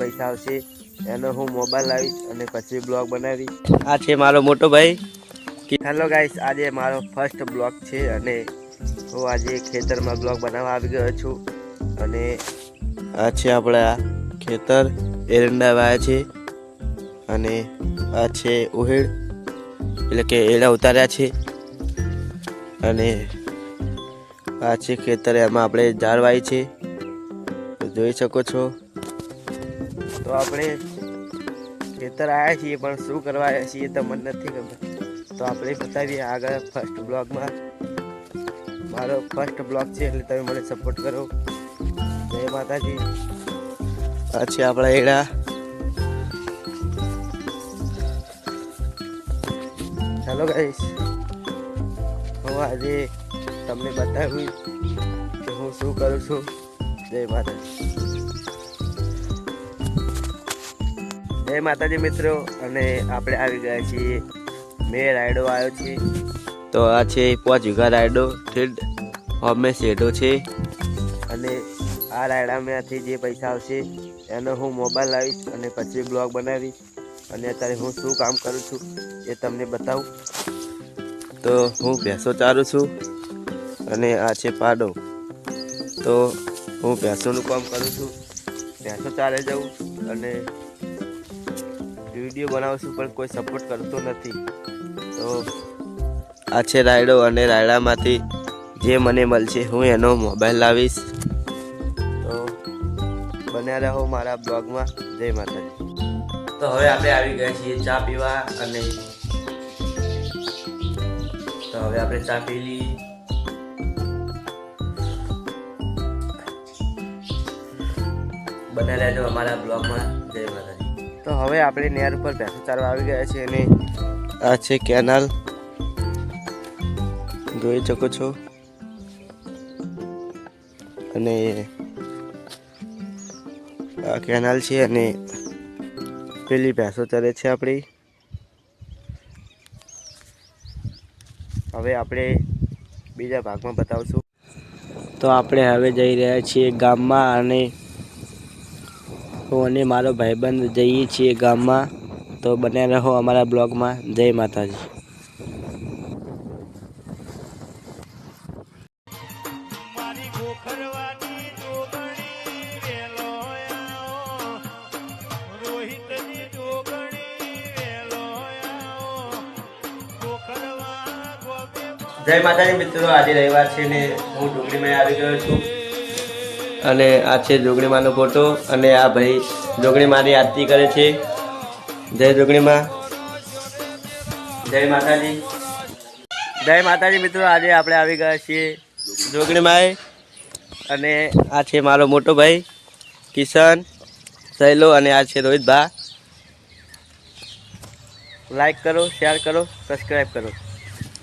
પૈસા આવશે એનો હું મોબાઈલ લાવીશ અને પછી બ્લોગ બનાવીશ। આ છે મારો મોટો ભાઈ। હેલો ગાઈસ, આજે મારો ફર્સ્ટ બ્લોગ છે અને હું આજે ખેતરમાં બ્લોગ બનાવવા આવી ગયો છું। અને આ છે આપણા ખેતર, એરંડા વાયા છે અને આ છે ઉહેડ એટલે કે એડા ઉતાર્યા છે અને આ છે ખેતર, એમાં આપણે ઝાડ વાવી છે તો જોઈ શકો છો। તો આપણે ખેતર આવ્યા છીએ પણ શું કરવા આવ્યા છીએ તો મને નથી ખબર, તો આપણે બતાવીએ આગળ ફર્સ્ટ બ્લોગમાં। મારો ફર્સ્ટ બ્લોગ છે એટલે તમે મને સપોર્ટ કરો। જય માતાજી। આ છે આપણા એડા। હેલો ગાઈસ, હું આજે તમને બતાવ્યું કે હું શું કરું છું। જય માતાજી। જય માતાજી મિત્રો, અને આપણે આવી ગયા છીએ, મેં રાયડો આવ્યો છે તો આ છે 5 વીઘા રાયડો ઠીક અમે શેઢો છે અને આ રાયડામાંથી જે પૈસા આવશે એનો હું મોબાઈલ લાવીશ અને પછી બ્લોગ બનાવીશ અને અત્યારે હું શું કામ કરું છું એ તમને બતાવું। તો હું ભેંસો ચારું છું અને આ છે પાડો, તો હું ભેંસોનું કામ કરું છું, ભેંસો ચારે જાઉં અને વિડીયો બનાવું છું પણ કોઈ સપોર્ટ કરતો નથી। તો આ છે રાયડો અને રાયડામાંથી જે મને મળશે હું એનો મોબાઈલ લાવીશ। તો બન્યા રહો મારા બ્લોગમાં। જય માતાજી। તો હવે આપણે આવી ગયા છીએ ચા પીવા અને તો હવે આપણે ચા પી લઈએ। બન્યા રહેજો અમારા બ્લોગમાં। જય માતાજી। તો હવે આપણે નહેર ઉપર ભેંસો ચારવા આવી ગયા છીએ અને આ છે કેનાલ, જોઈ શકો છો અને આ કેનાલ છે અને પેલી ભેંસો ચરે છે આપણી। હવે આપણે બીજા ભાગમાં બતાવશું। તો આપણે હવે જઈ રહ્યા છીએ ગામમાં અને હું અને મારો ભાઈબંધ જઈએ છીએ ગામમાં। તો બન્યા રહો અમારા બ્લોગમાં। જય માતાજી। જય માતાજી મિત્રો, આજે રવિવાર છે ને હું જોગણીમાં આવી ગયો છું અને આ છે જોગણીમાંનો ફોટો અને આ ભાઈ જોગણીમાંની આરતી કરે છે। જય જોગણીમાં। જય માતાજી। જય માતાજી મિત્રો, આજે આપણે આવી ગયા છીએ જોગણીમાં અને આ છે મારો મોટો ભાઈ કિશન, સહેલો અને આ છે રોહિતભા। લાઈક કરો, શેર કરો, સબસ્ક્રાઈબ કરો।